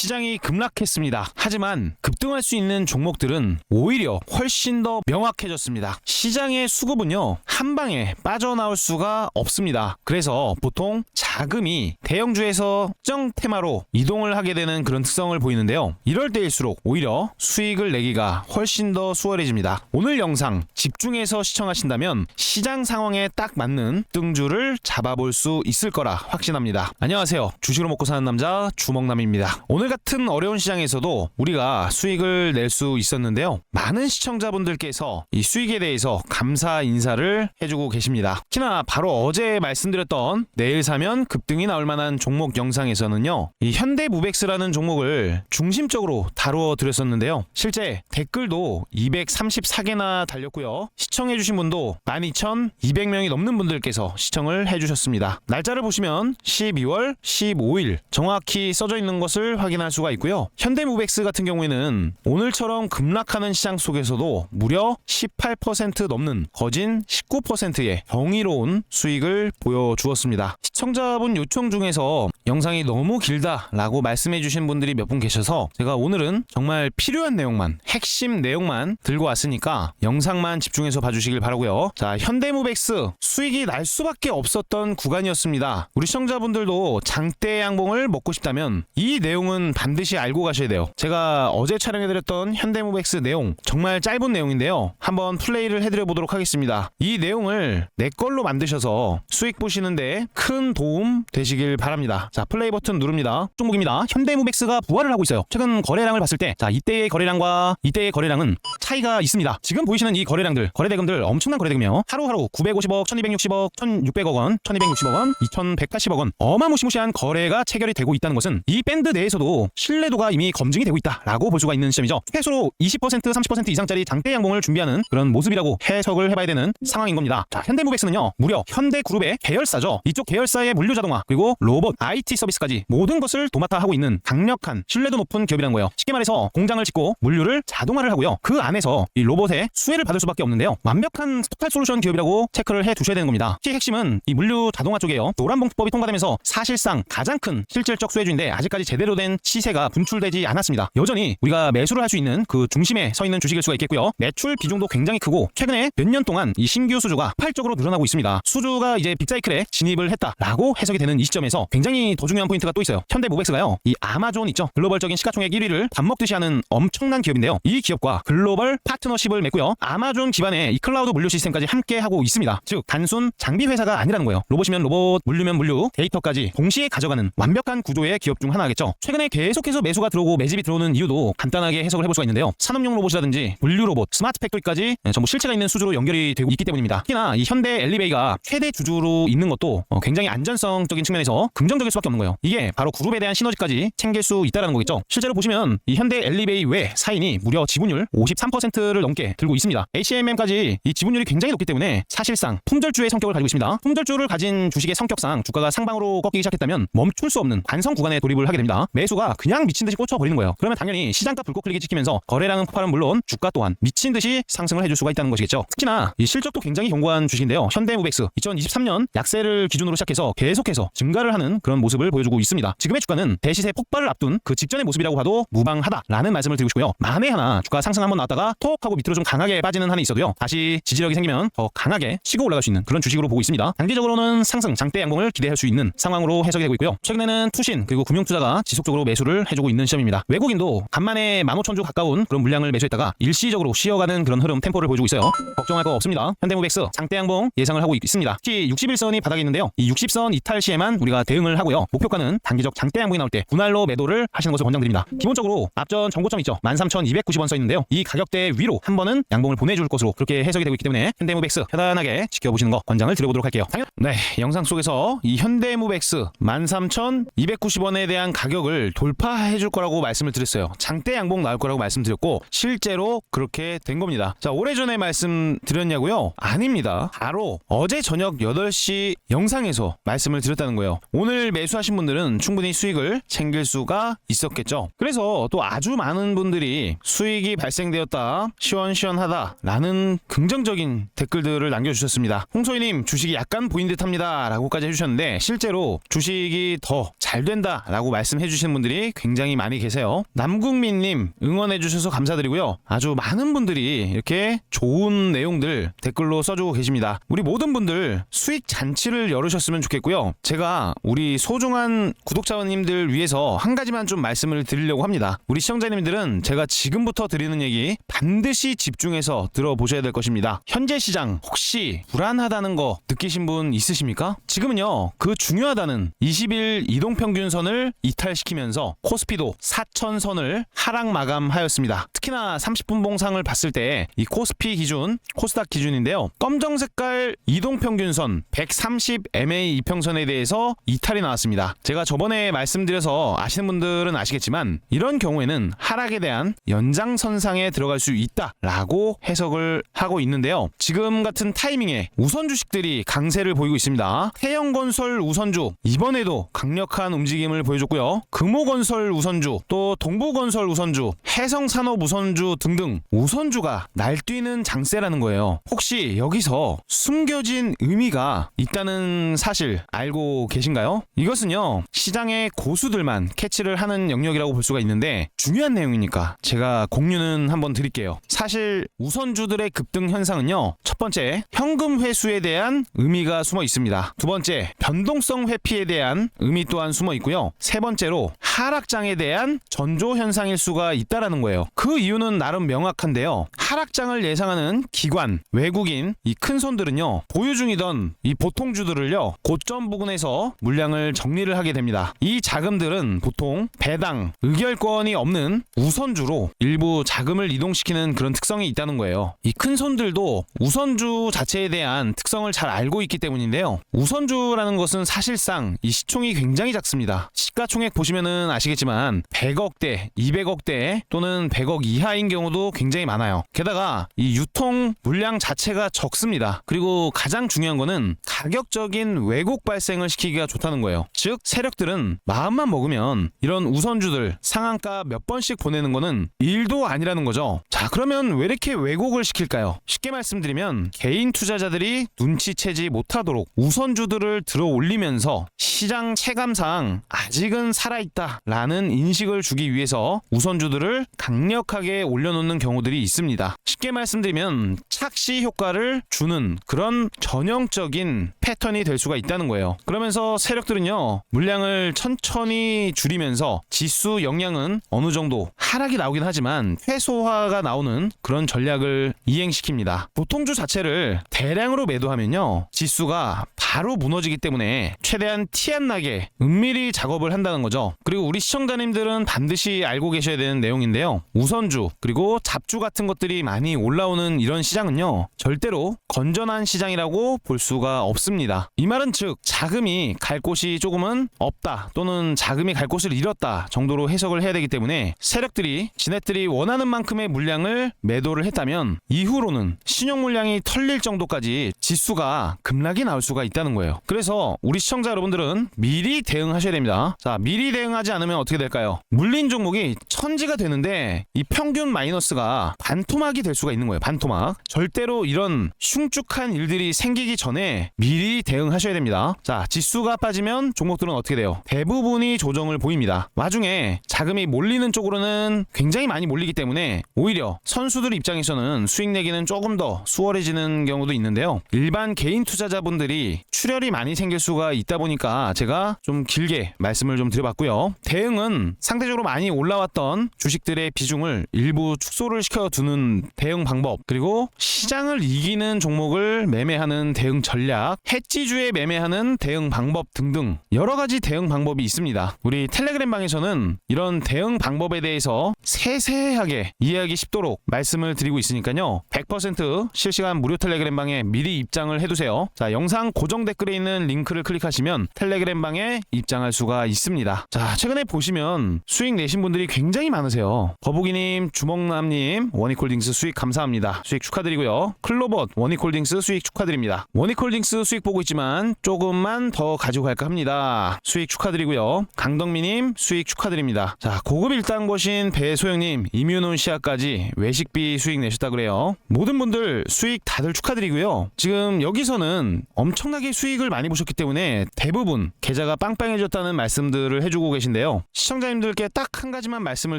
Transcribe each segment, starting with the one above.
시장이 급락했습니다. 하지만 급등할 수 있는 종목들은 오히려 훨씬 더 명확해졌습니다. 시장의 수급은요, 한 방에 빠져나올 수가 없습니다. 그래서 보통 자금이 대형주에서 특정 테마로 이동을 하게 되는 그런 특성을 보이는데요. 이럴 때일수록 오히려 수익을 내기가 훨씬 더 수월해집니다. 오늘 영상 집중해서 시청하신다면 시장 상황에 딱 맞는 등주를 잡아볼 수 있을 거라 확신합니다. 안녕하세요. 주식으로 먹고 사는 남자 주먹남입니다. 오늘 같은 어려운 시장에서도 우리가 수익을 낼 수 있었는데요. 많은 시청자분들께서 이 수익에 대해서 감사 인사를 해주고 계십니다. 특히나 바로 어제 말씀드렸던 내일 사면 급등이 나올 만한 종목 영상에서는요, 이 현대무백스라는 종목을 중심적으로 다루어 드렸었는데요. 실제 댓글도 234개나 달렸고요. 시청해주신 분도 12,200명이 넘는 분들께서 시청을 해주셨습니다. 날짜를 보시면 12월 15일 정확히 써져 있는 것을 확인할 수가 있고요. 현대무백스 같은 경우에는 오늘처럼 급락하는 시장 속에서도 무려 18% 넘는 거진 19%의 경이로운 수익을 보여주었습니다. 시청자분 요청 중에서 영상이 너무 길다라고 말씀해 주신 분들이 몇 분 계셔서 제가 오늘은 정말 필요한 내용만, 핵심 내용만 들고 왔으니까 영상만 집중해서 봐주시길 바라고요. 자, 현대무백스 수익이 날 수밖에 없었던 구간이었습니다. 우리 시청자분들도 장대 양봉을 먹고 싶다면 이 내용은 반드시 알고 가셔야 돼요. 제가 어제 촬영해드렸던 현대무백스 내용 정말 짧은 내용인데요. 한번 플레이를 해드려 보도록 하겠습니다. 이 내용을 내 걸로 만드셔서 수익 보시는데 큰 도움 되시길 바랍니다. 자, 플레이 버튼 누릅니다. 종목입니다. 현대무백스가 부활을 하고 있어요. 최근 거래량을 봤을 때, 자, 이때의 거래량과 이때의 거래량은 차이가 있습니다. 지금 보이시는 이 거래량들, 거래대금들 엄청난 거래대금이요. 하루하루 950억, 1260억, 1200억 원, 1260억 원, 2180억 원 어마무시무시한 거래가 체결이 되고 있다는 것은 이 밴드 내에서도 신뢰도가 이미 검증이 되고 있다라고 볼 수가 있는 시점이죠. 최소로 20%, 30% 이상짜리 장대 양봉을 준비하는 그런 모습이라고 해석을 해봐야 되는 상황인 겁니다. 자, 현대무백스는요, 무려 현대그룹의 계열사죠. 이쪽 계열사의 물류자동화 그리고 로봇, IT 서비스까지 모든 것을 도맡아 하고 있는 강력한 신뢰도 높은 기업이라는 거예요. 쉽게 말해서 공장을 짓고 물류를 자동화를 하고요. 그 안에서 이 로봇의 수혜를 받을 수밖에 없는데요. 완벽한 토탈 솔루션 기업이라고 체크를 해 두셔야 되는 겁니다. 특히 핵심은 이 물류 자동화 쪽이에요. 노란봉투법이 통과되면서 사실상 가장 큰 실질적 수혜주인데 아직까지 제대로 된 시세가 분출되지 않았습니다. 여전히 우리가 매수를 할 수 있는 그 중심에 서 있는 주식일 수가 있겠고요. 매출 비중도 굉장히 크고 최근에 몇 년 동안 이 신규 수주가 폭발적으로 늘어나고 있습니다. 수주가 이제 빅사이클에 진입을 했다라고 해석이 되는 이 시점에서 굉장히 더 중요한 포인트가 또 있어요. 현대무백스가요, 이 아마존 있죠. 글로벌적인 시가총액 1위를 밥 먹듯이 하는 엄청난 기업인데요. 이 기업과 글로벌 파트너십을 맺고요. 아마존 기반의 이 클라우드 물류 시스템까지 함께 하고 있습니다. 즉 단순 장비 회사가 아니라는 거예요. 로봇이면 로봇, 물류면 물류, 데이터까지 동시에 가져가는 완벽한 구조의 기업 중 하나겠죠. 최근에 계속해서 매수가 들어오고 매집이 들어오는 이유도 간단하게 해석을 해볼 수가 있는데요. 산업용 로봇이라든지 물류 로봇, 스마트 팩토리까지 전부 실체가 있는 수주로 연결이 되고 있기 때문입니다. 특히나 이 현대 엘리베이가 최대 주주로 있는 것도 굉장히 안전성적인 측면에서 긍정적일 수밖에 없는 거예요. 이게 바로 그룹에 대한 시너지까지 챙길 수 있다는 거겠죠. 실제로 보시면 이 현대 엘리베이 외 사인이 무려 지분율 53%를 넘게 들고 있습니다. HMM까지 이 지분율이 굉장히 높기 때문에 사실상 품절주의 성격을 가지고 있습니다. 품절주를 가진 주식의 성격상 주가가 상방으로 꺾이기 시작했다면 멈출 수 없는 관성 구간에 돌입을 하게 됩니다. 매수가 그냥 미친 듯이 꽂혀버리는 거예요. 그러면 당연히 시장가 불꽃 클릭이 찍히면서 거래량은 폭발은 물론 주가 또한 미친 듯이 상승을 해줄 수가 있다는 것이겠죠. 특히나 이 실적도 굉장히 견고한 주식인데요. 현대무백스 2023년 약세를 기준으로 시작해서 계속해서 증가를 하는 그런 모습을 보여주고 있습니다. 지금의 주가는 대시세 폭발을 앞둔 그 직전의 모습이라고 봐도 무방하다라는 말씀을 드리고 싶고요. 만에 하나 주가 상승 한번 나왔다가 톡 하고 밑으로 좀 강하게 빠지는 한이 있어도요, 다시 지지력이 생기면 더 강하게 치고 올라갈 수 있는 그런 주식으로 보고 있습니다. 단기적으로는 상승, 장대 양봉을 기대할 수 있는 상황으로 해석이 되고 있고요. 최근에는 투신 그리고 금융투자가 지속적으로 매수를 해주고 있는 시점입니다. 외국인도 간만에 15,000주 가까운 그런 물량을 매수했다가 일시적으로 쉬어가는 그런 흐름 템포를 보여주고 있어요. 걱정할 거 없습니다. 현대무백스 장대 양봉 예상을 하고 있습니다. 특히 60일선이 바닥에 있는데요. 이 60선 이탈 시에만 우리가 대응을 하고요. 목표가는 단기적 장대 양봉이 나올 때 분할로 매도를 하시는 것을 권장드립니다. 기본적으로 앞전 정고점 있죠. 13,290원 써 있는데요. 이 가격대 위로 한 번은 양봉을 보내줄 것으로 그렇게 해석이 되고 있기 때문에 현대무백스 편안하게 지켜보시는 거 권장을 드려보도록 할게요. 네, 영상 속에서 이 현대무백스 13,290원에 대한 가격을 돌파해 줄 거라고 말씀을 드렸어요. 장대 양봉 나올 거라고 말씀드렸고 실제로 그렇게 된 겁니다. 자, 오래전에 말씀드렸냐고요? 아닙니다. 바로 어제 저녁 8시 영상에서 말씀을 드렸다는 거예요. 오늘 매수하신 분들은 충분히 수익을 챙길 수가 있었겠죠. 그래서 또 아주 많은 분들이 수익이 발생되었다, 시원시원하다 라는 긍정적인 댓글들을 남겨주셨습니다. 홍소희님 주식이 약간 보인 듯합니다 라고까지 해주셨는데 실제로 주식이 더 잘 된다 라고 말씀해 주시는 분들이 분들이 굉장히 많이 계세요. 남국민님 응원해주셔서 감사드리고요. 아주 많은 분들이 이렇게 좋은 내용들 댓글로 써주고 계십니다. 우리 모든 분들 수익 잔치를 열으셨으면 좋겠고요. 제가 우리 소중한 구독자님들 위해서 한 가지만 좀 말씀을 드리려고 합니다. 우리 시청자님들은 제가 지금부터 드리는 얘기 반드시 집중해서 들어보셔야 될 것입니다. 현재 시장 혹시 불안하다는 거 느끼신 분 있으십니까? 지금은요, 그 중요하다는 20일 이동평균선을 이탈시키면서 코스피도 4,000선을 하락 마감하였습니다. 특히나 30분 봉상을 봤을 때 이 코스피 기준, 코스닥 기준인데요. 검정 색깔 이동평균선 130 MA 이평선에 대해서 이탈이 나왔습니다. 제가 저번에 말씀드려서 아시는 분들은 아시겠지만 이런 경우에는 하락에 대한 연장선상에 들어갈 수 있다라고 해석을 하고 있는데요. 지금 같은 타이밍에 우선 주식들이 강세를 보이고 있습니다. 태영건설 우선주 이번에도 강력한 움직임을 보여줬고요. 금호건설 우선주, 또 동부건설 우선주, 해성산업 우선주 등등 우선주가 날뛰는 장세라는 거예요. 혹시 여기서 숨겨진 의미가 있다는 사실 알고 계신가요? 이것은요, 시장의 고수들만 캐치를 하는 영역이라고 볼 수가 있는데 중요한 내용이니까 제가 공유는 한번 드릴게요. 사실 우선주들의 급등 현상은요, 첫 번째 현금 회수에 대한 의미가 숨어 있습니다. 두 번째 변동성 회피에 대한 의미 또한 숨어 있고요. 세 번째로 하락장에 대한 전조 현상일 수가 있다라는 거예요. 그 이유는 나름 명확한데요. 하락장을 예상하는 기관, 외국인, 이 큰 손들은요, 보유 중이던 이 보통주들을요, 고점 부근에서 물량을 정리를 하게 됩니다. 이 자금들은 보통 배당, 의결권이 없는 우선주로 일부 자금을 이동시키는 그런 특성이 있다는 거예요. 이 큰 손들도 우선주 자체에 대한 특성을 잘 알고 있기 때문인데요. 우선주라는 것은 사실상 이 시총이 굉장히 작습니다. 시가총액 보시면은 아시겠지만 100억대, 200억대 또는 100억 이하인 경우도 굉장히 많아요. 게다가 이 유통 물량 자체가 적습니다. 그리고 가장 중요한 거는 가격적인 왜곡 발생을 시키기가 좋다는 거예요. 즉 세력들은 마음만 먹으면 이런 우선주들 상한가 몇 번씩 보내는 거는 일도 아니라는 거죠. 자, 그러면 왜 이렇게 왜곡을 시킬까요? 쉽게 말씀드리면 개인 투자자들이 눈치채지 못하도록 우선주들을 들어 올리면서 시장 체감상 아직은 살아있다 라는 인식을 주기 위해서 우선주들을 강력하게 올려놓는 경우들이 있습니다. 쉽게 말씀드리면 착시 효과를 주는 그런 전형적인 패턴이 될 수가 있다는 거예요. 그러면서 세력들은요, 물량을 천천히 줄이면서 지수 영향은 어느 정도 하락이 나오긴 하지만 최소화가 나오는 그런 전략을 이행시킵니다. 보통주 자체를 대량으로 매도하면요, 지수가 바로 무너지기 때문에 최대한 티 안 나게 은밀히 작업을 한다는 거죠. 그리고 우리 시청자님들은 반드시 알고 계셔야 되는 내용인데요. 우선주 그리고 잡주 같은 것들이 많이 올라오는 이런 시장은요, 절대로 건전한 시장이라고 볼 수가 없습니다. 이 말은 즉 자금이 갈 곳이 조금은 없다 또는 자금이 갈 곳을 잃었다 정도로 해석을 해야 되기 때문에 세력들이 지네들이 원하는 만큼의 물량을 매도를 했다면 이후로는 신용 물량이 털릴 정도까지 지수가 급락이 나올 수가 있다는 거예요. 그래서 우리 시청자 여러분들은 미리 대응하셔야 됩니다. 자, 미리 대응하지 않으면 어떻게 될까요? 물린 종목이 천지가 되는데 이 평균 마이너스가 반토막이 될 수가 있는 거예요. 반토막. 절대로 이런 흉측한 일들이 생기기 전에 미리 대응하셔야 됩니다. 자, 지수가 빠지면 종목들은 어떻게 돼요? 대부분이 조정을 보입니다. 와중에 자금이 몰리는 쪽으로는 굉장히 많이 몰리기 때문에 오히려 선수들 입장에서는 수익 내기는 조금 더 수월해지는 경우도 있는데요. 일반 개인 투자자분들이 출혈이 많이 생길 수가 있다 보니까 제가 좀 길게 말씀을 좀 드려봤고요. 대응은 상대적으로 많이 올라왔던 주식들의 비중을 일부 축소를 시켜두는 대응 방법, 그리고 시장을 이기는 종목을 매매하는 대응 전략, 해지주에 매매하는 대응 방법 등등 여러 가지 대응 방법이 있습니다. 우리 텔레그램 방에서는 이런 대응 방법에 대해서 세세하게 이해하기 쉽도록 말씀을 드리고 있으니까요. 100% 실시간 무료 텔레그램 방에 미리 입장을 해두세요. 자, 영상 고정 댓글에 있는 링크를 클릭하시면 텔레그램 방에 입장할 수가 있습니다. 자, 최근에 보시면 수익 내신 분들이 굉장히 많으세요. 거북이님, 주먹남님, 원익홀딩스 수익 감사합니다. 수익 축하드리고요. 클로봇, 원익홀딩스 수익 축하드립니다. 원익홀딩스 수익 보고 있지만 조금만 더 가지고 갈까 합니다. 수익 축하드리고요. 강덕미님 수익 축하드립니다. 자, 고급 일당 보신 배소영님, 이뮤논 시아까지 외식비 수익 내셨다 그래요. 모든 분들 수익 다들 축하드리고요. 지금 지금 여기서는 엄청나게 수익을 많이 보셨기 때문에 대부분 계좌가 빵빵해졌다는 말씀들을 해주고 계신데요. 시청자님들께 딱 한 가지만 말씀을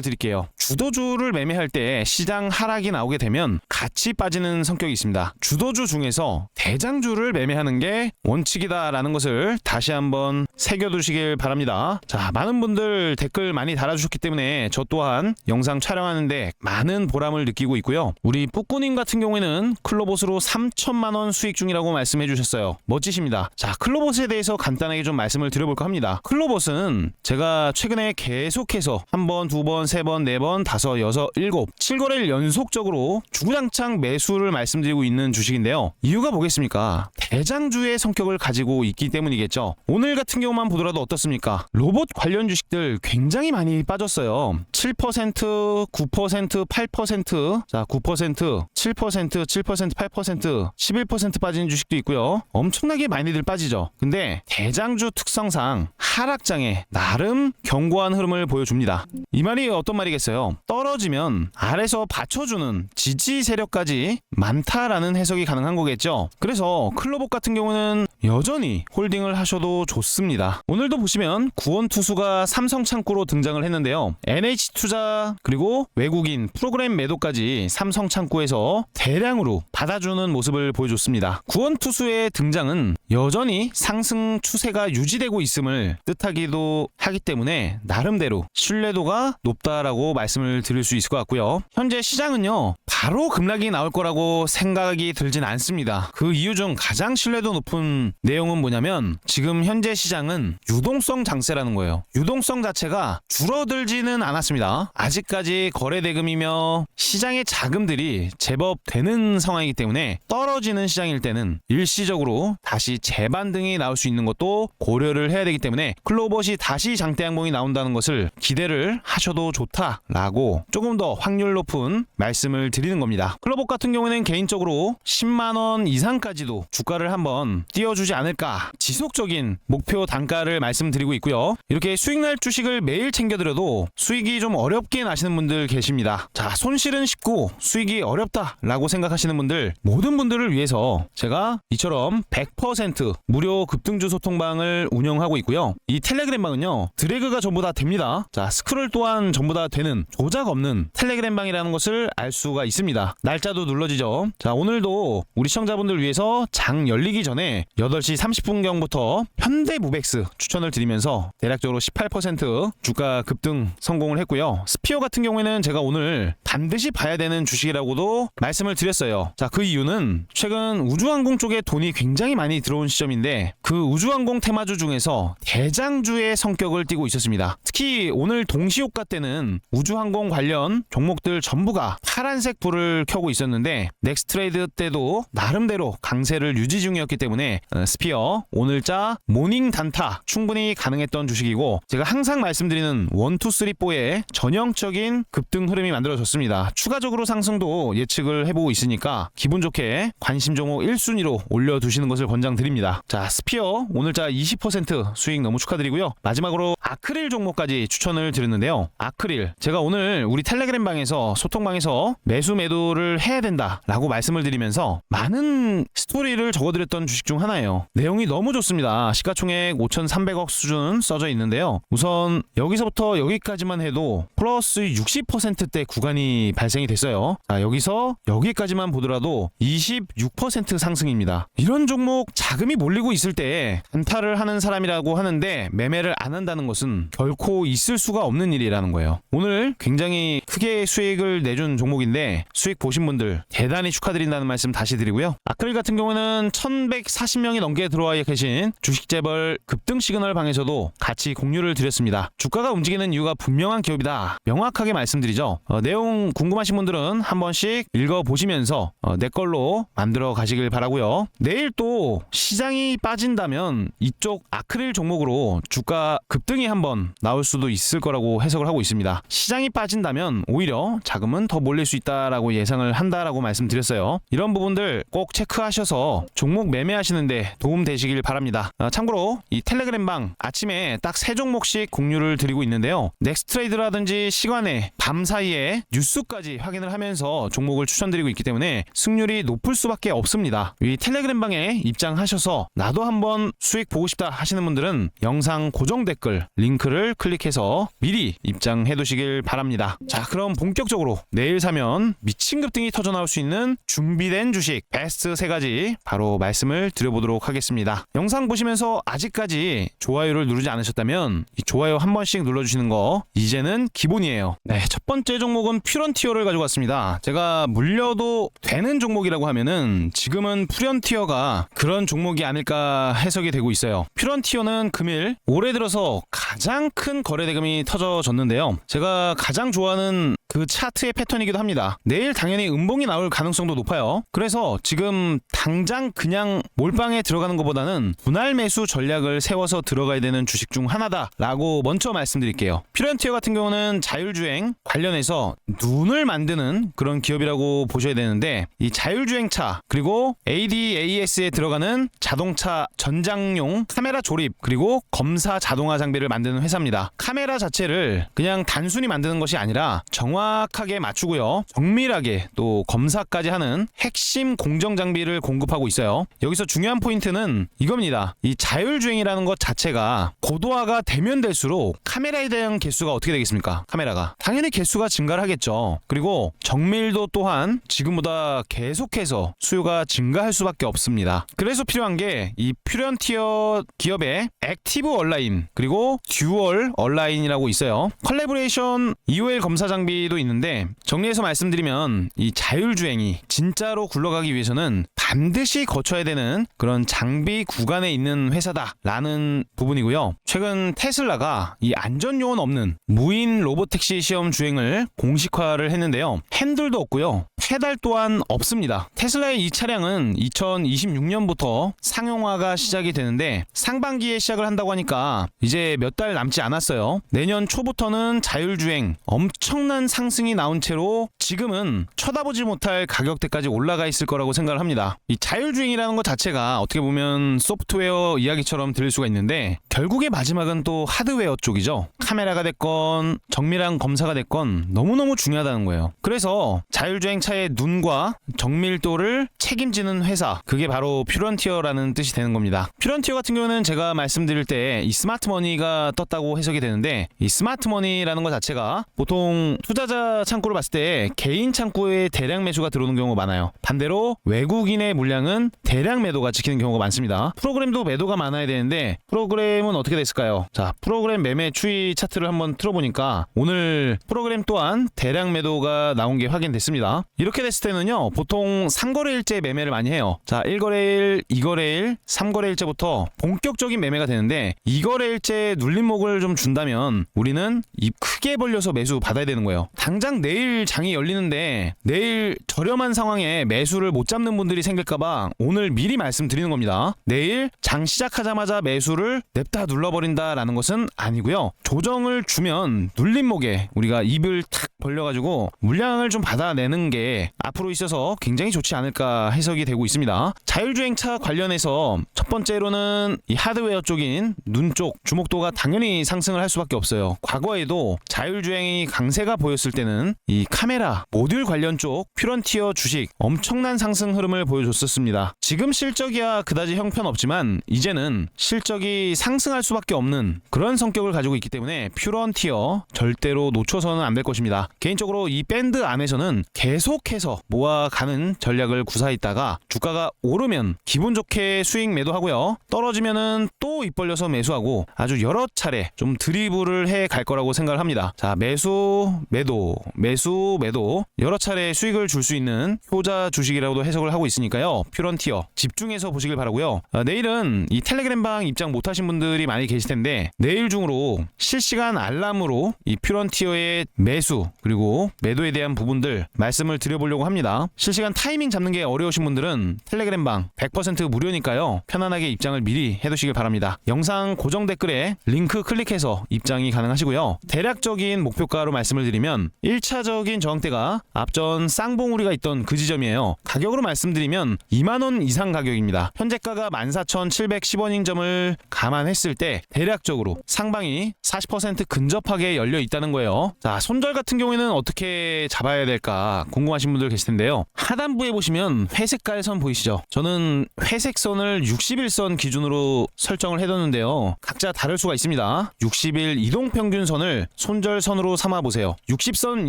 드릴게요. 주도주를 매매할 때 시장 하락이 나오게 되면 같이 빠지는 성격이 있습니다. 주도주 중에서 대장주를 매매하는 게 원칙이다라는 것을 다시 한번 새겨두시길 바랍니다. 자, 많은 분들 댓글 많이 달아주셨기 때문에 저 또한 영상 촬영하는데 많은 보람을 느끼고 있고요. 우리 뿌꾸님 같은 경우에는 클로봇으로 3천만원 수익 중이라고 말씀해 주셨어요. 멋지십니다. 자, 클로봇에 대해서 간단하게 좀 말씀을 드려볼까 합니다. 클로봇은 제가 최근에 계속해서 한 번, 두 번, 세 번, 네 번, 다섯, 여섯, 일곱, 7거래를 연속적으로 주구장창 매수를 말씀드리고 있는 주식인데요. 이유가 뭐겠습니까? 대장주의 성격을 가지고 있기 때문이겠죠. 오늘 같은 경우만 보더라도 어떻습니까? 로봇 관련 주식들 굉장히 많이 빠졌어요. 7%, 9%, 8%, 자, 9%, 7%, 7%, 8%, 11% 빠지는 주식도 있고요. 엄청나게 많이들 빠지죠. 근데 대장주 특성상 하락장에 나름 견고한 흐름을 보여줍니다. 이 말이 어떤 말이겠어요? 떨어지면 아래서 받쳐주는 지지 세력까지 많다라는 해석이 가능한 거겠죠. 그래서 클로봇 같은 경우는 여전히 홀딩을 하셔도 좋습니다. 오늘도 보시면 구원투수가 삼성창구로 등장을 했는데요. NH투자 그리고 외국인 프로그램 매도까지 삼성창구에서 대량으로 받아주는 모습을 보여줬습니다. 구원투수의 등장은 여전히 상승 추세가 유지되고 있음을 뜻하기도 하기 때문에 나름대로 신뢰도가 높다라고 말씀을 드릴 수 있을 것 같고요. 현재 시장은요, 바로 급락이 나올 거라고 생각이 들진 않습니다. 그 이유 중 가장 신뢰도 높은 내용은 뭐냐면 지금 현재 시장은 유동성 장세라는 거예요. 유동성 자체가 줄어들지는 않았습니다. 아직까지 거래대금이며 시장의 자금들이 제법 되는 상황이기 때문에 떨어지는 시장일 때는 일시적으로 다시 재반등이 나올 수 있는 것도 고려를 해야 되기 때문에 클로봇이 다시 장대 양봉이 나온다는 것을 기대를 하셔도 좋다라고 조금 더 확률 높은 말씀을 드리는 겁니다. 클로봇 같은 경우에는 개인적으로 10만원 이상까지도 주가를 한번 띄워주지 않을까, 지속적인 목표 단가를 말씀드리고 있고요. 이렇게 수익날 주식을 매일 챙겨드려도 수익이 좀 어렵게 나시는 분들 계십니다. 자, 손실은 쉽고 수익이 어렵다라고 생각하시는 분들, 모든 분들을 위해서 제가 이처럼 100% 무료 급등주 소통방을 운영하고 있고요. 이 텔레그램 방은요, 드래그가 전부 다 됩니다. 자, 스크롤 또한 전부 다 되는 조작 없는 텔레그램 방이라는 것을 알 수가 있습니다. 날짜도 눌러지죠. 자, 오늘도 우리 시청자분들 위해서 장 열리기 전에 8시 30분경부터 현대무벡스 추천을 드리면서 대략적으로 18% 주가 급등 성공을 했고요. 스피어 같은 경우에는 제가 오늘 반드시 봐야 되는 주식이라고도 말씀을 드렸어요. 자, 그 이유는 최근 우주항공 쪽에 돈이 굉장히 많이 들어온 시점인데 그 우주항공 테마주 중에서 대장주의 성격을 띠고 있었습니다. 특히 오늘 동시효과 때는 우주항공 관련 종목들 전부가 파란색 불을 켜고 있었는데 넥스트레이드 때도 나름대로 강세를 유지 중이었기 때문에 스피어 오늘자 모닝 단타 충분히 가능했던 주식이고, 제가 항상 말씀드리는 1, 2, 3, 4의 전형적인 급등 흐름이 만들어졌습니다. 추가적으로 상승도 예측을 해보고 있으니까 기분 좋게 관심 종목 1순위로 올려두시는 것을 권장드립니다. 자, 스피어 오늘자 20% 수익 너무 축하드리고요. 마지막으로 아크릴 종목까지 추천을 드렸는데요. 아크릴, 제가 오늘 우리 텔레그램 방에서 소통방에서 매수 매도를 해야 된다라고 말씀을 드리면서 많은 스토리를 적어드렸던 주식 중 하나예요. 내용이 너무 좋습니다. 시가총액 5,300억 수준 써져 있는데요. 우선 여기서부터 여기까지만 해도 플러스 60%대 구간이 발생이 됐어요. 자, 여기서 여기까지만 보더라도 26% 상승입니다. 이런 종목 자금이 몰리고 있을 때 단타를 하는 사람이라고 하는데 매매를 안 한다는 것은 결코 있을 수가 없는 일이라는 거예요. 오늘 굉장히 크게 수익을 내준 종목인데 수익 보신 분들 대단히 축하드린다는 말씀 다시 드리고요. 아크릴 같은 경우는 1140명이 넘게 들어와 계신 주식재벌 급등 시그널 방에서도 같이 공유를 드렸습니다. 주가가 움직이는 이유가 분명한 기업이다, 명확하게 말씀드리죠. 내용 궁금하신 분들은 한 번씩 읽어보시면서 내 걸로 만들어 가시길 바라고요. 내일 또 시장이 빠진다면 이쪽 아크릴 종목으로 주가 급등이 한번 나올 수도 있을 거라고 해석을 하고 있습니다. 시장이 빠진다면 오히려 자금은 더 몰릴 수 있다라고 예상을 한다라고 말씀드렸어요. 이런 부분들 꼭 체크하셔서 종목 매매하시는데 도움 되시길 바랍니다. 참고로 이 텔레그램방 아침에 딱 3종목씩 공유를 드리고 있는데요. 넥스트레이드라든지 시간에 밤 사이에 뉴스까지 확인을 하면서 종목을 추천드리고 있기 때문에 승률이 높을 수밖에 없습니다. 이 텔레그램방에 입장하셔서 나도 한번 수익 보고 싶다 하시는 분들은 영상 고정 댓글 링크를 클릭해서 미리 입장해 두시길 바랍니다. 자, 그럼 본격적으로 내일 사면 미친 급등이 터져 나올 수 있는 준비된 주식 베스트 3가지 바로 말씀을 드려보도록 하겠습니다. 영상 보시면서 아직까지 좋아요를 누르지 않으셨다면 이 좋아요 한 번씩 눌러주시는 거 이제는 기본이에요. 네, 첫 번째 종목은 퓨런티어를 가지고 왔습니다. 제가 물려도 되는 종목이라고 하면은 지금은 퓨런티어가 그런 종목이 아닐까 해석이 되고 있어요. 퓨런티어는 금일 올해 들어서 가장 큰 거래 대금이 터져졌는데요. 제가 가장 좋아하는 그 차트의 패턴이기도 합니다. 내일 당연히 음봉이 나올 가능성도 높아요. 그래서 지금 당장 그냥 몰빵에 들어가는 것보다는 분할 매수 전략을 세워서 들어가야 되는 주식 중 하나다라고 먼저 말씀드릴게요. 퓨런티어 같은 경우는 자율주행 관련해서 눈을 만드는 그런 기업이라고 보셔야 되는데 이 자율주행차 그리고 ADAS에 들어가는 자동차 전장용 카메라 조립 그리고 검사 자동화 장비를 만드는 회사입니다. 카메라 자체를 그냥 단순히 만드는 것이 아니라 정확하게 맞추고요. 정밀하게 또 검사까지 하는 핵심 공정 장비를 공급하고 있어요. 여기서 중요한 포인트는 이겁니다. 이 자율주행이라는 것 자체가 고도화가 되면 될수록 카메라에 대한 개수가 어떻게 되겠습니까? 카메라가 당연히 개수가 증가를 하겠죠. 그리고 정밀도 또한 지금보다 계속해서 수요가 증가할 수밖에 없습니다. 그래서 필요한 게 이 퓨런티어 기업의 액티브 얼라인 그리고 듀얼 얼라인이라고 있어요. 컬래버레이션 EOL 검사 장비도 있는데 정리해서 말씀드리면 이 자율주행이 진짜로 굴러가기 위해서는 반드시 거쳐야 되는 그런 장비 구간에 있는 회사다라는 부분이고요. 최근 테슬라가 이 안전요원 없는 무인 로보택시 시험 주행을 공식화를 했는데요. 핸들도 없고요. 페달 또한 없습니다. 테슬라의 이 차량은 2026년부터 상용화가 시작이 되는데 상반기에 시작을 한다고 하니까 이제 몇 달 남지 않았어요. 내년 초부터는 자율주행 엄청난 상승이 나온 채로 지금은 쳐다보지 못할 가격대까지 올라가 있을 거라고 생각을 합니다. 이 자율주행이라는 것 자체가 어떻게 보면 소프트웨어 이야기처럼 들릴 수가 있는데 결국의 마지막은 또 하드웨어 쪽이죠. 카메라가 됐건 정밀한 검사가 됐건 너무너무 중요하다는 거예요. 그래서 자율주행 차의 눈과 정밀도를 책임지는 회사, 그게 바로 퓨런티어라는 뜻이 되는 겁니다. 퓨런티어 같은 경우는 제가 말씀드릴 때 이 스마트머니가 떴다고 해석이 되는데 이 스마트머니라는 것 자체가 보통 투자자 창구로 봤을 때 개인 창구에 대량 매수가 들어오는 경우가 많아요. 반대로 외국인의 물량은 대량 매도가 지키는 경우가 많습니다. 프로그램도 매도가 많아야 되는데 프로그램은 어떻게 됐을까요? 자, 프로그램 매매 추이 차트를 한번 틀어보니까 오늘 프로그램 또한 대량 매도가 나온 게 확인됐습니다. 이렇게 됐을 때는요, 보통 3거래일째 매매를 많이 해요. 자, 1거래일, 2거래일, 3거래일째부터 본격적인 매매가 되는데 2거래일째 눌림목을 좀 준다면 우리는 입 크게 벌려서 매수 받아야 되는 거예요. 당장 내일 장이 열리는데 내일 저렴한 상황에 매수를 못 잡는 분들이 생길까봐 오늘 미리 말씀드리는 겁니다. 내일 장 시작하자마자 매수를 냅다 눌러버린다라는 것은 아니고요. 조정을 주면 눌림목에 우리가 입을 탁 벌려가지고 물량을 좀 받아내는 게 앞으로 있어서 굉장히 좋지 않을까 해석이 되고 있습니다. 자율주행차 관련해서 첫 번째로는 이 하드웨어 쪽인 눈 쪽 주목도가 당연히 상승을 할 수밖에 없어요. 과거에도 자율주행이 강세가 보였을 때는 이 카메라 모듈 관련 쪽 퓨런티어 주식 엄청난 상승 흐름을 보여줬었습니다. 지금 실적이야 그다지 형편없지만 이제는 실적이 상승할 수밖에 없는 그런 성격을 가지고 있기 때문에 퓨런티어 절대로 놓쳐서는 안 될 것입니다. 개인적으로 이 밴드 안에서는 계속해서 모아가는 전략을 구사했다가 주가가 오르면 기분 좋게 수익 매도하고요. 떨어지면은 또 입 벌려서 매수하고 아주 여러 차례 좀 드리블을 해 갈 거라고 생각을 합니다. 자, 매수, 매도, 매수, 매도 여러 차례 수익을 줄 수 있는 효자 주식이라고도 해석을 하고 있으니까요. 퓨런티어 집중해서 보시길 바라고요. 내일은 이 텔레그램방 입장 못하신 분들이 많이 계실 텐데 내일 중으로 실시간 알람으로 이 퓨런티어의 매수 그리고 매도에 대한 부분들 말씀을 드려보려고 합니다. 실시간 타이밍 잡는 게 어려우신 분들은 텔레그램방 100% 무료니까요. 편안하게 입장을 미리 해두시길 바랍니다. 영상 고정 댓글에 링크 클릭해서 입장이 가능하시고요. 대략적인 목표 목표가로 말씀을 드리면 1차적인 저항대가 앞전 쌍봉우리가 있던 그 지점이에요. 가격으로 말씀드리면 2만원 이상 가격입니다. 현재가가 14,710원인 점을 감안했을 때 대략적으로 상방이 40% 근접하게 열려 있다는 거예요. 자, 손절 같은 경우에는 어떻게 잡아야 될까 궁금하신 분들 계실 텐데요. 하단부에 보시면 회색깔 선 보이시죠? 저는 회색 선을 60일선 기준으로 설정을 해뒀는데요. 각자 다를 수가 있습니다. 60일 이동평균선을 손절선으로 삼아보세요. 60선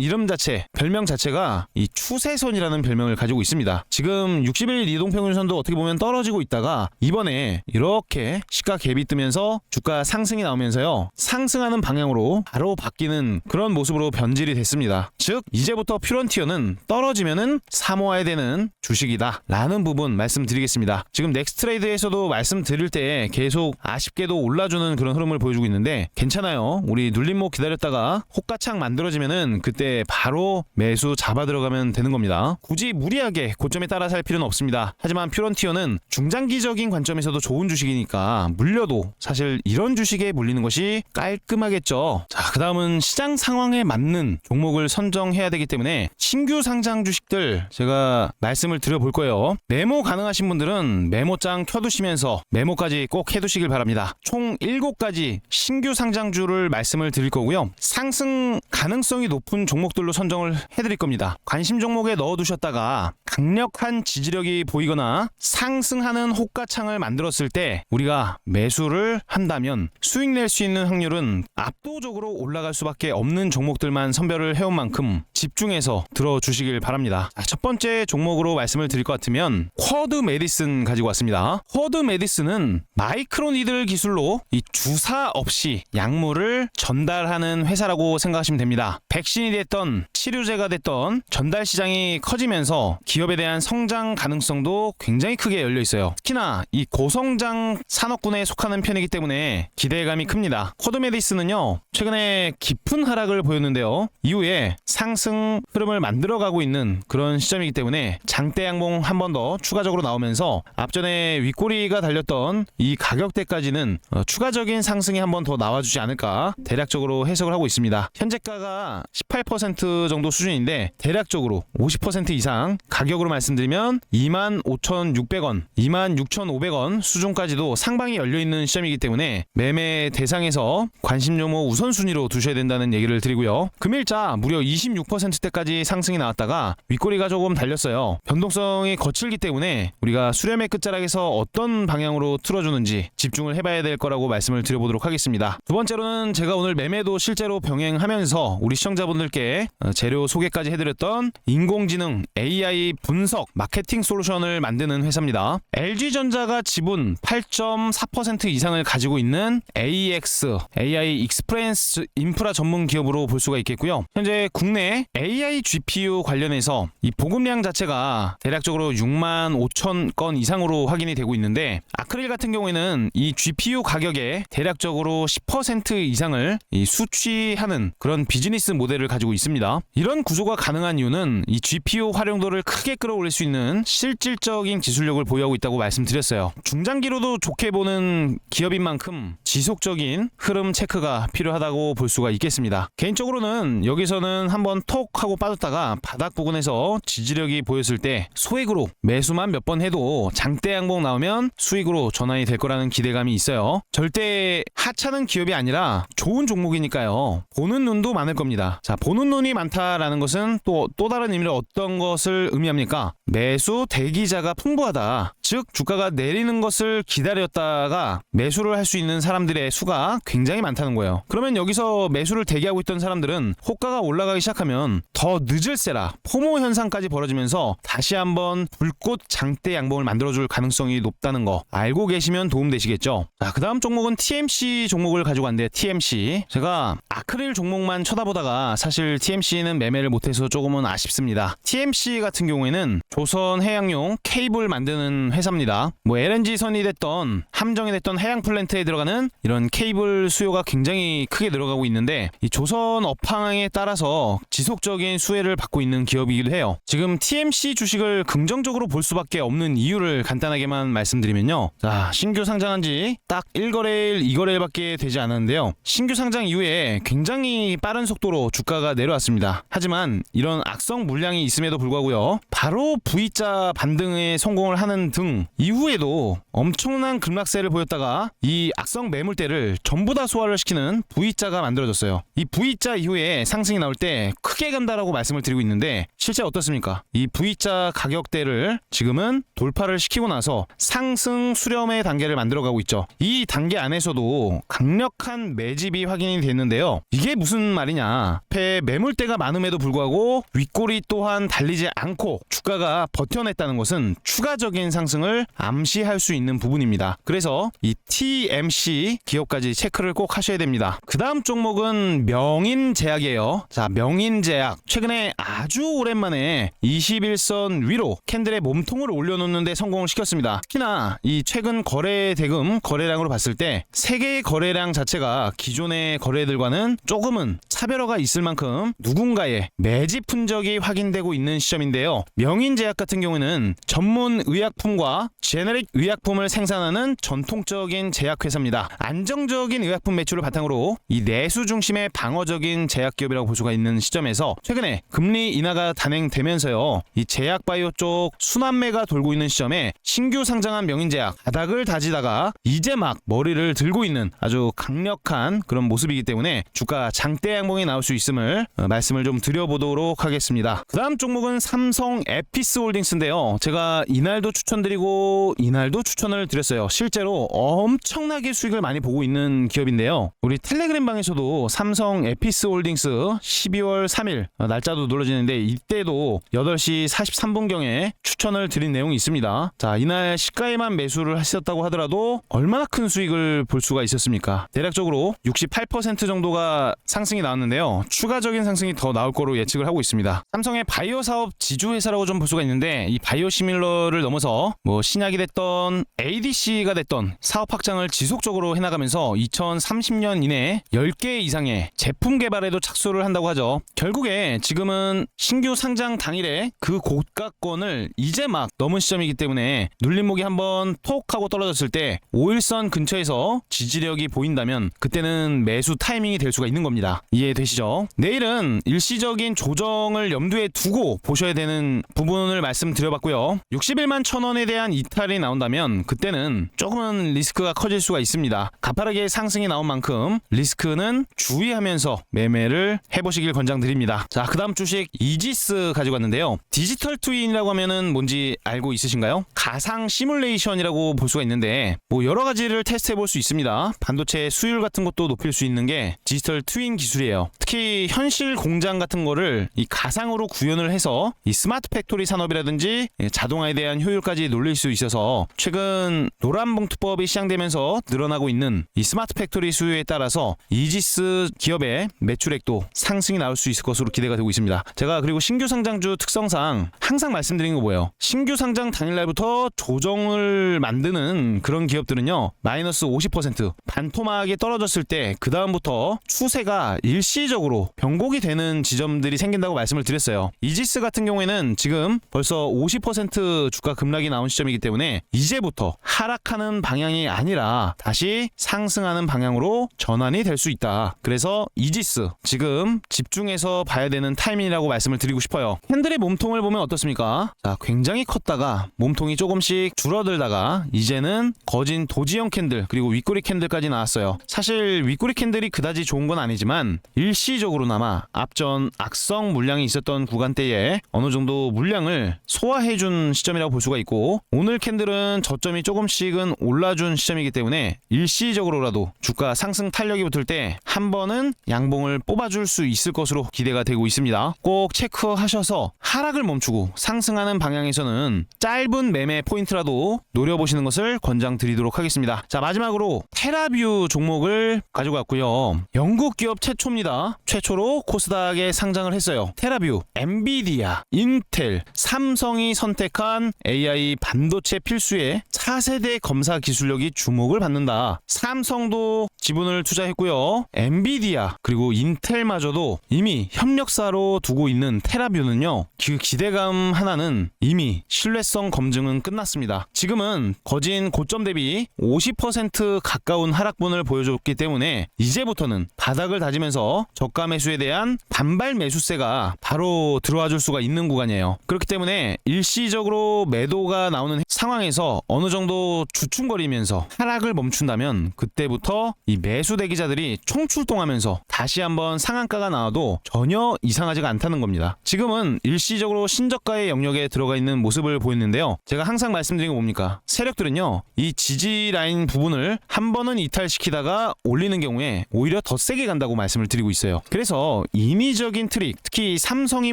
이름 자체, 별명 자체가 이 추세선이라는 별명을 가지고 있습니다. 지금 60일 이동평균선도 어떻게 보면 떨어지고 있다가 이번에 이렇게 시가 갭이 뜨면서 주가 상승이 나오면서요, 상승하는 방향으로 바로 바뀌는 그런 모습으로 변질이 됐습니다. 즉 이제부터 퓨런티어는 떨어지면은 사모아야 되는 주식이다 라는 부분 말씀드리겠습니다. 지금 넥스트레이드에서도 말씀드릴 때 계속 아쉽게도 올라주는 그런 흐름을 보여주고 있는데 괜찮아요. 우리 눌림목 기다렸다가 호가창 만들어지면은 그때 바로 매수 잡아 들어가면 되는 겁니다. 굳이 무리하게 고점에 따라 살 필요는 없습니다. 하지만 퓨런티어는 중장기적인 관점에서도 좋은 주식이니까 물려도 사실 이런 주식에 물리는 것이 깔끔하겠죠. 자, 그 다음은 시장 상황에 맞는 종목을 선정해야 되기 때문에 신규 상장 주식들 제가 말씀을 드려볼 거예요. 메모 가능하신 분들은 메모장 켜두시면서 메모까지 꼭 해두시길 바랍니다. 총 7가지 신규 상장주를 말씀을 드릴 거고요. 상승 가능성이 높은 종목들로 선정을 해드릴 겁니다. 관심 종목에 넣어두셨다가 강력한 지지력이 보이거나 상승하는 호가창을 만들었을 때 우리가 매수를 한다면 수익 낼 수 있는 확률은 압도적으로 올라갈 수밖에 없는 종목들만 선별을 해온 만큼 집중해서 들어주시길 바랍니다. 첫 번째 종목으로 말씀을 드릴 것 같으면 쿼드 메디슨 가지고 왔습니다. 쿼드 메디슨은 마이크로니들 기술로 이 주사 없이 약물을 전달하는 회사라고 생각하시면 됩니다. 백신이 됐던 치료제가 됐던 전달 시장이 커지면서 기업에 대한 성장 가능성도 굉장히 크게 열려 있어요. 특히나 이 고성장 산업군에 속하는 편이기 때문에 기대감이 큽니다. 쿼드 메디슨은요, 최근에 깊은 하락을 보였는데요. 이후에 상승 흐름을 만들어가고 있는 그런 시점이기 때문에 장대 양봉 한 번 더 추가적으로 나오면서 앞전에 윗꼬리가 달렸던 이 가격대까지는 추가적인 상승이 한 번 더 나와주지 않을까 대략적으로 해석을 하고 있습니다. 현재가가 18% 정도 수준인데 대략적으로 50% 이상 가격으로 말씀드리면 25,600원, 26,500원 수준까지도 상방이 열려있는 시점이기 때문에 매매 대상에서 관심 종목 우선순위로 두셔야 된다는 얘기를 드리고요. 금일자 무려 26%대까지 상승이 나왔다가 윗꼬리가 조금 달렸어요. 변동성이 거칠기 때문에 우리가 수렴의 끝자락에서 어떤 방향으로 틀어주는지 집중을 해봐야 될 거라고 말씀을 드려보도록 하겠습니다. 두 번째로는 제가 오늘 매매도 실제로 병행하면서 우리 시청자분들께 재료 소개까지 해드렸던 인공지능 AI 분석 마케팅 솔루션을 만드는 회사입니다. LG전자가 지분 8.4% 이상을 가지고 있는 AX AI 익스프레스 인프라 전문 기업으로 볼 수가 있겠고요. 현재 국내 AI GPU 관련해서 이 보급량 자체가 대략적으로 6만 5천 건 이상으로 확인이 되고 있는데 아크릴 같은 경우에는 이 GPU 가격에 대략적으로 10% 이상을 수취하는 그런 비즈니스 모델을 가지고 있습니다. 이런 구조가 가능한 이유는 이 GPU 활용도를 크게 끌어올릴 수 있는 실질적인 기술력을 보유하고 있다고 말씀드렸어요. 중장기로도 좋게 보는 기업인 만큼 지속적인 흐름 체크가 필요하다고 볼 수가 있겠습니다. 개인적으로는 여기서는 한번 톡 하고 빠졌다가 바닥 부근에서 지지력이 보였을 때 소액으로 매수만 몇 번 해도 장대 양봉 나오면 수익으로 전환이 될 거라는 기대감이 있어요. 절대 하찮은 기업이 아니라 좋은 종목이니까요. 보는 눈도 많을 겁니다. 자, 보는 눈이 많다라는 것은 또 다른 의미로 어떤 것을 의미합니까? 매수 대기자가 풍부하다. 즉 주가가 내리는 것을 기다렸다가 매수를 할 수 있는 사람들의 수가 굉장히 많다는 거예요. 그러면 여기서 매수를 대기하고 있던 사람들은 호가가 올라가기 시작하면 더 늦을세라 포모 현상까지 벌어지면서 다시 한번 불꽃 장대 양봉을 만들어줄 가능성이 높다는 거 알고 계시면 도움되시겠죠. 자, 그 다음 종목은 TMC 종목을 가지고 왔는데 TMC 제가 아크릴 종목만 쳐다보다가 사실 TMC는 매매를 못해서 조금은 아쉽습니다. TMC 같은 경우에 경우에는 조선해양용 케이블 만드는 회사입니다. 뭐 LNG선이 됐던 함정이 됐던 해양 플랜트에 들어가는 이런 케이블 수요가 굉장히 크게 늘어가고 있는데 이 조선 업황에 따라서 지속적인 수혜를 받고 있는 기업이기도 해요. 지금 TMC 주식을 긍정적으로 볼 수밖에 없는 이유를 간단하게만 말씀드리면요. 자, 신규 상장한 지 딱 1거래일, 2거래일밖에 되지 않았는데요. 신규 상장 이후에 굉장히 빠른 속도로 주가가 내려왔습니다. 하지만 이런 악성 물량이 있음에도 불구하고요. 바로 V자 반등에 성공을 하는 등 이후에도 엄청난 급락세를 보였다가 이 악성 매물대를 전부 다 소화를 시키는 V자가 만들어졌어요. 이 V자 이후에 상승이 나올 때 크게 간다라고 말씀을 드리고 있는데 실제 어떻습니까? 이 V자 가격대를 지금은 돌파를 시키고 나서 상승 수렴의 단계를 만들어가고 있죠. 이 단계 안에서도 강력한 매집이 확인이 됐는데요. 이게 무슨 말이냐? 앞에 매물대가 많음에도 불구하고 윗골이 또한 달리지 않고 주가가 버텨냈다는 것은 추가적인 상승을 암시할 수 있는 부분입니다. 그래서 이 TMC 기업까지 체크를 꼭 하셔야 됩니다. 그 다음 종목은 명인제약이에요. 자, 명인제약 최근에 아주 오랜만에 21선 위로 캔들의 몸통을 올려놓는데 성공을 시켰습니다. 특히나 이 최근 거래 대금 거래량으로 봤을 때 세계의 거래량 자체가 기존의 거래들과는 조금은 차별화가 있을 만큼 누군가의 매집 흔적이 확인되고 있는 시점인데요. 명인제약 같은 경우는 전문 의약품과 제네릭 의약품을 생산하는 전통적인 제약회사입니다. 안정적인 의약품 매출을 바탕으로 이 내수 중심의 방어적인 제약기업이라고 볼 수가 있는 시점에서 최근에 금리 인하가 단행되면서요. 이 제약바이오 쪽 순환매가 돌고 있는 시점에 신규 상장한 명인제약 바닥을 다지다가 이제 막 머리를 들고 있는 아주 강력한 그런 모습이기 때문에 주가 장대 양봉이 나올 수 있음을 말씀을 좀 드려보도록 하겠습니다. 그 다음 종목은 삼성 에피스홀딩스인데요. 제가 이날도 추천드리고 이날도 추천을 드렸어요. 실제로 엄청나게 수익을 많이 보고 있는 기업인데요. 우리 텔레그램 방에서도 삼성 에피스홀딩스 12월 3일 날짜도 눌러지는데 이때도 8시 43분경에 추천을 드린 내용이 있습니다. 자, 이날 시가에만 매수를 하셨다고 하더라도 얼마나 큰 수익을 볼 수가 있었습니까? 대략적으로 68% 정도가 상승이 나왔는데요. 추가적인 상승이 더 나올 거로 예측을 하고 있습니다. 삼성의 바이오 사업 지주회사라고 좀 볼 수가 있는데 이 바이오 시밀러를 넘어서 뭐 신약이 됐던 ADC가 됐던 사업 확장을 지속적으로 해나가면서 2030년 이내에 10개 이상의 제품 개발에도 착수를 한다고 하죠. 결국에 지금은 신규 상장 당일에 그 고가권을 이제 막 넘은 시점이기 때문에 눌림목이 한번 톡 하고 떨어졌을 때 5일선 근처에서 지지력이 보인다면 그때는 매수 타이밍이 될 수가 있는 겁니다. 이해되시죠? 내일은 일시적인 조정을 염두에 두고 보셔야 되는 부분을 말씀드려봤고요. 61만 1,000원에 대한 이탈이 나온다면 그때는 조금은 리스크가 커질 수가 있습니다. 가파르게 상승이 나온 만큼 리스크는 주의하면서 매매를 해보시길 권장드립니다. 자, 그 다음 주식 이지스 가지고 왔는데요. 디지털 트윈이라고 하면은 뭔지 알고 있으신가요? 가상 시뮬레이션이라고 볼 수가 있는데 뭐 여러 가지를 테스트해 볼 수 있습니다. 반도체 수율 같은 것도 높일 수 있는 게 디지털 트윈 기술이에요. 특히 현실 공장 같은 거를 이 가상으로 구현을 해서 이 스마트 팩토리 산업이라든지 자동화에 대한 효율까지 놀릴 수 있어서 최근 노란봉투법이 시행되면서 늘어나고 있는 이 스마트 팩토리 수요에 따라서 이지스 기업의 매출액도 상승이 나올 수 있을 것으로 기대가 되고 있습니다. 제가 그리고 신규 상장주 특성상 항상 말씀드리는 거 뭐예요? 신규 상장 당일날부터 조정을 만드는 그런 기업들은요. 마이너스 50% 반토막이 떨어졌을 때 그 다음부터 추세가 일시적으로 변곡이 되는 지점들이 생긴다고 말씀을 드렸어요. 이지스 같은 경우에는 지금 벌써 50% 주가 급락이 나온 시점이기 때문에 이제부터 하락하는 방향이 아니라 다시 상승하는 방향으로 전환이 될 수 있다. 그래서 이지스 지금 집중해서 봐야 되는 타이밍이라고 말씀을 드리고 싶어요. 캔들의 몸통을 보면 어떻습니까? 자, 굉장히 컸다가 몸통이 조금씩 줄어들다가 이제는 거진 도지형 캔들 그리고 윗꼬리 캔들까지 나왔어요. 사실 윗꼬리 캔들이 그다지 좋은 건 아니지만 일시적으로나마 앞전 악성 물량이 있었던 구간대에 어느 정도 물량을 소화해준 시점이라고 볼 수가 있고 오늘 캔들은 저점이 조금씩은 올라준 시점이기 때문에 일시적으로라도 주가 상승 탄력이 붙을 때 한 번은 양봉을 뽑아줄 수 있을 것으로 기대가 되고 있습니다. 꼭 체크하셔서 하락을 멈추고 상승하는 방향에서는 짧은 매매 포인트라도 노려보시는 것을 권장드리도록 하겠습니다. 자, 마지막으로 테라뷰 종목을 가지고 왔고요. 영국 기업 최초입니다. 최초로 코스닥에 상장을 했어요. 테라뷰, 엔비디아, 인텔 인텔, 삼성이 선택한 AI 반도체 필수의 차세대 검사 기술력이 주목을 받는다. 삼성도 지분을 투자했고요. 엔비디아 그리고 인텔마저도 이미 협력사로 두고 있는 테라뷰는요. 그 기대감 하나는 이미 신뢰성 검증은 끝났습니다. 지금은 거진 고점 대비 50% 가까운 하락분을 보여줬기 때문에 이제부터는 바닥을 다지면서 저가 매수에 대한 반발 매수세가 바로 들어와 줄 수가 있는 구간이에요. 그렇기 때문에 일시적으로 매도가 나오는 상황에서 어느 정도 주춤거리면서 하락을 멈춘다면 그때부터 이 매수 대기자들이 총출동하면서 다시 한번 상한가가 나와도 전혀 이상하지가 않다는 겁니다. 지금은 일시적으로 신저가의 영역에 들어가 있는 모습을 보였는데요. 제가 항상 말씀드린 거 뭡니까? 세력들은요, 이 지지 라인 부분을 한 번은 이탈시키다가 올리는 경우에 오히려 더 세게 간다고 말씀을 드리고 있어요. 그래서 인위적인 트릭, 특히 삼성이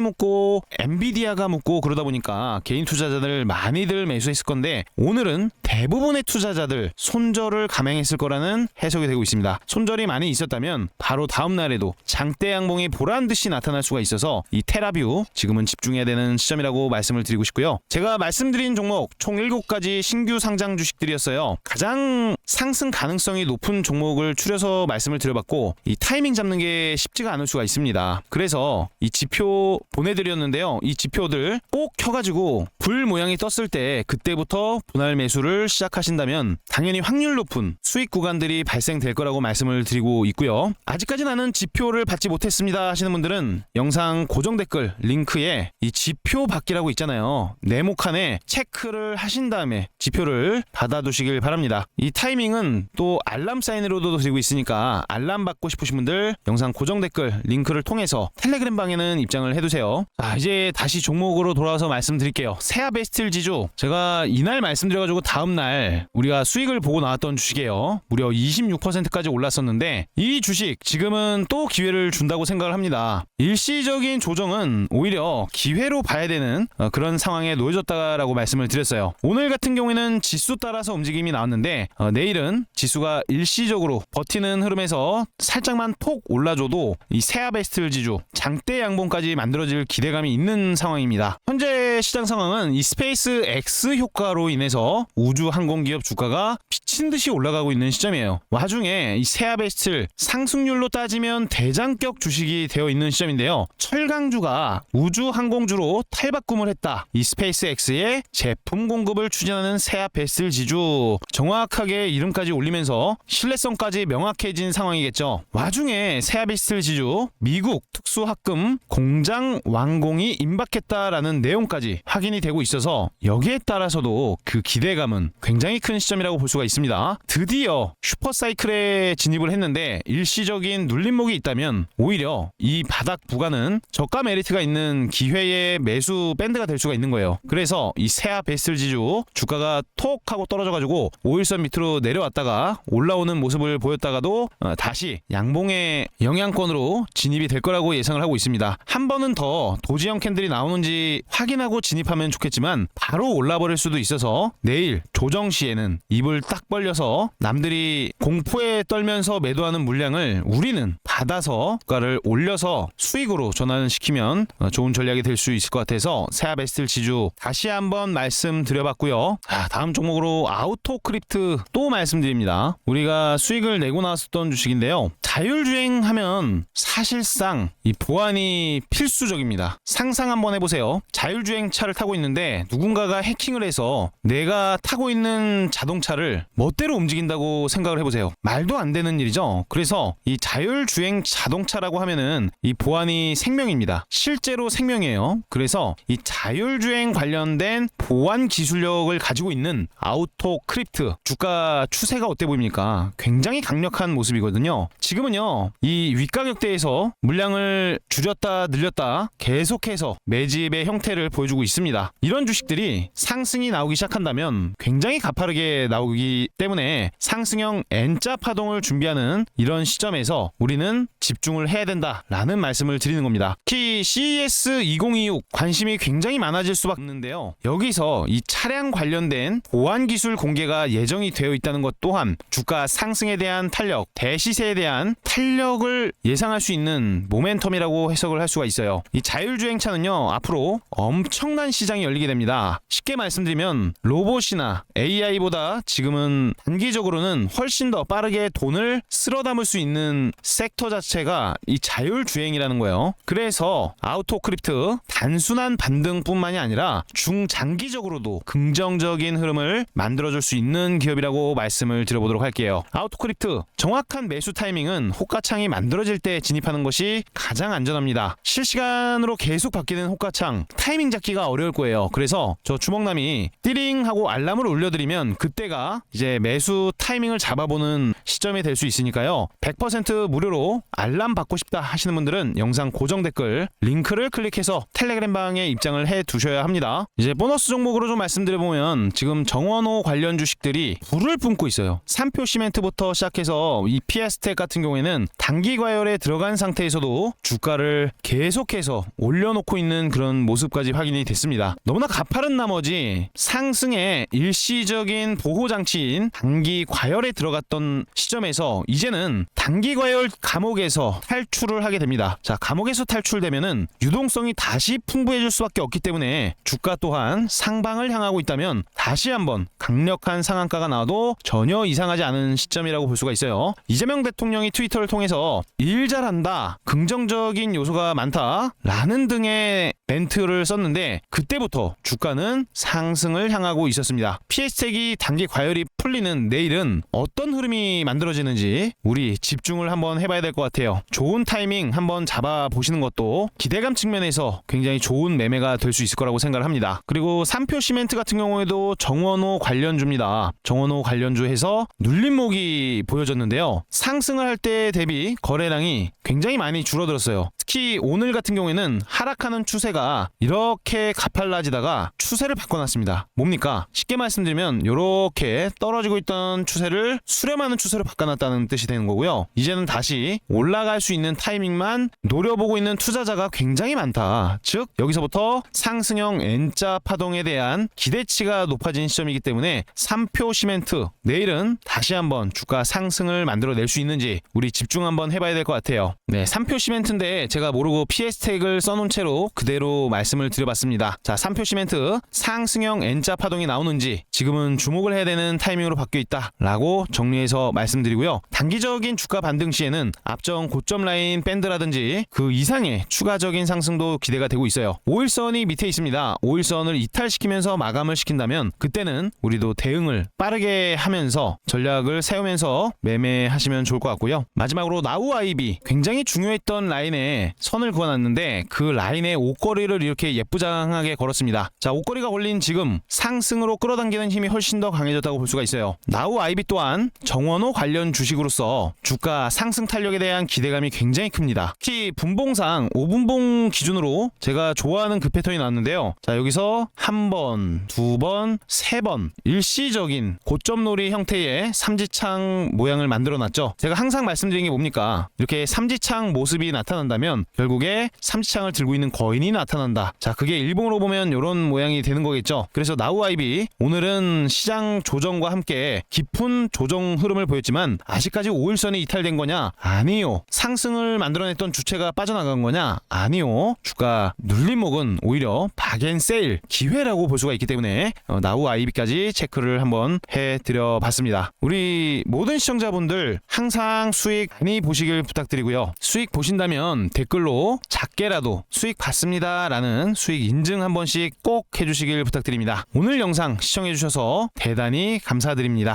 묻고 엔비디아가 묻고 그러다 보니까 개인 투자자들 많이들 매수했을 건데 오늘은 대부분의 투자자들 손절을 감행했을 거라는 해석이 되고 있습니다. 손절이 많이 있었다면 바로 다음 날에도 장대 양봉이 보란듯이 나타날 수가 있어서 이 테라뷰 지금은 집중해야 되는 시점이라고 말씀을 드리고 싶고요. 제가 말씀드린 종목 총 7가지 신규 상장 주식들이었어요. 가장 상승 가능성이 높은 종목을 추려서 말씀을 드려봤고 이 타이밍 잡는 게 쉽지가 않을 수가 있습니다. 그래서 이 지표 보내드렸는데요. 이 지표들 꼭 켜가지고 불 모양이 떴을 때 그때부터 분할 매수를 시작하신다면 당연히 확률 높은 수익 구간들이 발생될 거라고 말씀을 드리고 있고요. 아직까지 나는 지표를 받지 못했습니다 하시는 분들은 영상 고정 댓글 링크에 이 지표 받기라고 있잖아요. 네모칸에 체크를 하신 다음에 지표를 받아두시길 바랍니다. 이 타이밍은 또 알람 사인으로도 드리고 있으니까 알람 받고 싶으신 분들 영상 고정 댓글 링크를 통해서 텔레그램 방에는 입장을 해두세요. 자, 이제 다시 종목으로 돌아와서 말씀드릴게요. 세아베스틸 지주, 제가 이날 말씀드려가지고 다음날 우리가 수익을 보고 나왔던 주식이에요. 무려 26%까지 올랐었는데 이 주식 지금은 또 기회를 준다고 생각을 합니다. 일시적인 조정은 오히려 기회로 봐야 되는 그런 상황에 놓여졌다라고 말씀을 드렸어요. 오늘 같은 경우에는 지수 따라서 움직임이 나왔는데 내일은 지수가 일시적으로 버티는 흐름에서 살짝만 톡 올라줘도 이 세아베스틸 지주 장대 양봉까지 만들어질 기대감이 있는 상황입니다. 현재 시장 상황은 이 스페이스 X 효과로 인해서 우주 항공기업 주가가 미친 듯이 올라가고 있는 시점이에요. 와중에 이 세아베스틸 상승률로 따지면 대장격 주식이 되어 있는 시점인데요. 철강주가 우주 항공주로 탈바꿈을 했다. 이 스페이스 X의 제품 공급을 추진하는 세아베스틸 지주, 정확하게 이름까지 올리면서 신뢰성까지 명확해진 상황이겠죠. 와중에 세아베스틸 지주 미국 특수합금 공장 완공이 임박했다라는 내용까지 확인이 되고 있어서 여기에 따라서도 그 기대감은 굉장히 큰 시점이라고 볼 수가 있습니다. 드디어 슈퍼사이클에 진입을 했는데 일시적인 눌림목이 있다면 오히려 이 바닥 구간은 저가 메리트가 있는 기회의 매수 밴드가 될 수가 있는 거예요. 그래서 이 세아베스틸 지주 주가가 톡 하고 떨어져가지고 5일선 밑으로 내려왔다가 올라오는 모습을 보였다가도 다시 양봉의 영향권으로 진입이 될 거라고 예상을 하고 있습니다. 한 번은 더 도지형 캔들이 나오는지 확인하고 진입하면 좋겠지만 바로 올라버릴 수도 있어서 내일 조정 시에는 입을 딱 벌려서 남들이 공포에 떨면서 매도하는 물량을 우리는 받아서 주가를 올려서 수익으로 전환시키면 좋은 전략이 될 수 있을 것 같아서 세아베스틸 지주 다시 한번 말씀드려봤고요. 다음 종목으로 아우토크립트 또 말씀드립니다. 우리가 수익을 내고 나왔었던 주식인데요. 자율주행 하면 사실상 이 보안이 필수적입니다. 상상 한번 해보세요. 자율주행 차를 타고 있는데 누군가가 해킹을 해서 내가 타고 있는 자동차를 멋대로 움직인다고 생각을 해보세요. 말도 안 되는 일이죠. 그래서 이 자율주행 자동차라고 하면은 이 보안이 생명입니다. 실제로 생명이에요. 그래서 이 자율주행 관련된 보안 기술력을 가지고 있는 아우토크립트 주가 추세가 어때 보입니까? 굉장히 강력한 모습이거든요. 지금은요, 이 윗가격대에서 물량을 줄였다 늘렸다 계속해서 매집의 형태를 보여주고 있습니다. 이런 주식들이 상승이 나오기 시작한다면 굉장히 가파르게 나오기 때문에 상승형 N자 파동을 준비하는 이런 시점에서 우리는 집중을 해야 된다라는 말씀을 드리는 겁니다. 특히 CES 2026 관심이 굉장히 많아질 수밖에 없는데요. 여기서 이 차량 관련된 보안 기술 공개가 예정이 되어 있다는 것 또한 주가 상승에 대한 탄력, 대시세에 대한 탄력을 예상할 수 있는 모멘텀이라고 해석을 할 수가 있어요. 이 자율주행차는요, 앞으로 엄청난 시장이 열리게 됩니다. 쉽게 말씀드리면 로봇이나 AI보다 지금은 단기적으로는 훨씬 더 빠르게 돈을 쓸어 담을 수 있는 섹터 자체가 이 자율주행이라는 거예요. 그래서 아우토크립트 단순한 반등뿐만이 아니라 중장기적으로도 긍정적인 흐름을 만들어줄 수 있는 기업이라고 말씀을 드려보도록 할게요. 아우토크립트 정확한 매수 타이밍은 호가창이 만들어질 때 진입하는 것이 가장 안전합니다. 실시간으로 계속 바뀌는 호가창 타이밍 잡기가 어려울 거예요. 그래서 저 주먹남이 띠링 하고 알람을 울려드리면 그때가 이제 매수 타이밍을 잡아보는 시점이 될 수 있으니까요. 100% 무료로 알람 받고 싶다 하시는 분들은 영상 고정 댓글 링크를 클릭해서 텔레그램 방에 입장을 해 두셔야 합니다. 이제 보너스 종목으로 좀 말씀드려보면 지금 정원호 관련 주식들이 불을 뿜고 있어요. 삼표 시멘트부터 시작해서 이 피아스텍 같은 경우에는 단기 과열에 들어간 상태에서도 주가를 계속해서 올려놓고 있는 그런 모습까지 확인이 됐습니다. 너무나 가파른 나머지 상승의 일시적인 보호장치인 단기 과열에 들어갔던 시점에서 이제는 단기 과열 감옥에서 탈출을 하게 됩니다. 자, 감옥에서 탈출되면은 유동성이 다시 풍부해질 수밖에 없기 때문에 주가 또한 상방을 향하고 있다면 다시 한번 강력한 상한가가 나와도 전혀 이상하지 않은 시점이라고 볼 수가 있어요. 이재명 대통령이 트위터를 통해서 일 잘한다, 긍정적인 요소가 많다 라는 등의 멘트를 썼는데 그때부터 주가는 상승을 향하고 있었습니다. PS텍이 단기 과열이 풀리는 내일은 어떤 흐름이 만들어지는지 우리 집중을 한번 해봐야 될 것 같아요. 좋은 타이밍 한번 잡아보시는 것도 기대감 측면에서 굉장히 좋은 매매가 될 수 있을 거라고 생각을 합니다. 그리고 삼표 시멘트 같은 경우에도 정원호 관련주입니다. 정원호 관련주에서 눌림목이 보여졌는데요. 상승을 할 때 대비 거래량이 굉장히 많이 줄어들었어요. 특히 오늘 같은 경우에는 하락하는 추세가 이렇게 가팔라지다가 추세를 바꿔놨습니다. 뭡니까? 쉽게 말씀드리면 이렇게 떨어지고 있던 추세를 수렴하는 추세로 바꿔놨다는 뜻이 되는 거고요. 이제는 다시 올라갈 수 있는 타이밍만 노려보고 있는 투자자가 굉장히 많다. 즉 여기서부터 상승형 N자 파동에 대한 기대치가 높아진 시점이기 때문에 삼표 시멘트 내일은 다시 한번 주가 상승을 만들어낼 수 있는지 우리 집중 한번 해봐야 될 것 같아요. 네, 삼표 시멘트인데 제가 모르고 PS텍을 써놓은 채로 그대로 말씀을 드려봤습니다. 자, 삼표 시멘트 상승형 N자 파동이 나오는지 지금은 주목을 해야 되는 타이밍으로 바뀌어 있다 라고 정리해서 말씀드리고요. 단기적인 주가 반등 시에는 앞전 고점 라인 밴드라든지 그 이상의 추가적인 상승도 기대가 되고 있어요. 5일선이 밑에 있습니다. 5일선을 이탈시키면서 마감을 시킨다면 그때는 우리도 대응을 빠르게 하면서 전략을 세우면서 매매하시면 좋을 것 같고요. 마지막으로 나우 아이비 굉장히 중요했던 라인에 선을 그어놨는데 그 라인에 옷걸이를 이렇게 예쁘장하게 걸었습니다. 자, 옷걸이가 걸린 지금 상승으로 끌어당기는 힘이 훨씬 더 강해졌다고 볼 수가 있어요. 나우 아이비 또한 정원호 관련 주식으로서 주가 상승 탄력에 대한 기대감이 굉장히 큽니다. 특히 분봉상 5분봉 기준으로 제가 좋아하는 그 패턴이 나왔는데요. 자, 여기서 한 번, 두 번, 세 번 일시적인 고점놀이 형태의 삼지창 모양을 만들어 놨죠. 제가 항상 말씀드린 게 뭡니까? 이렇게 삼지창 모습이 나타난다면 결국에 삼지창을 들고 있는 거인이 나타난다. 자, 그게 일봉으로 보면 이런 모양이 되는 거겠죠. 그래서 나우 아이비 오늘은 시장 조정과 함께 깊은 조정 흐름을 보였지만 아직까지 5일선이 이탈된 거냐? 아니요. 상승을 만들어냈던 주체가 빠져나간 거냐? 아니요. 주가 눌림목은 오히려 박앤세일 기회라고 볼 수가 있기 때문에 나우 아이비까지 체크를 한번 해드려 봤습니다. 우리 모든 시청자분들 항상 수익 많이 보시길 부탁드리고요. 수익 보신다면 댓글로 작게라도 수익 봤습니다 라는 수익 인증 한 번씩 꼭 해주시길 부탁드립니다. 오늘 영상 시청해주셔서 대단히 감사드립니다.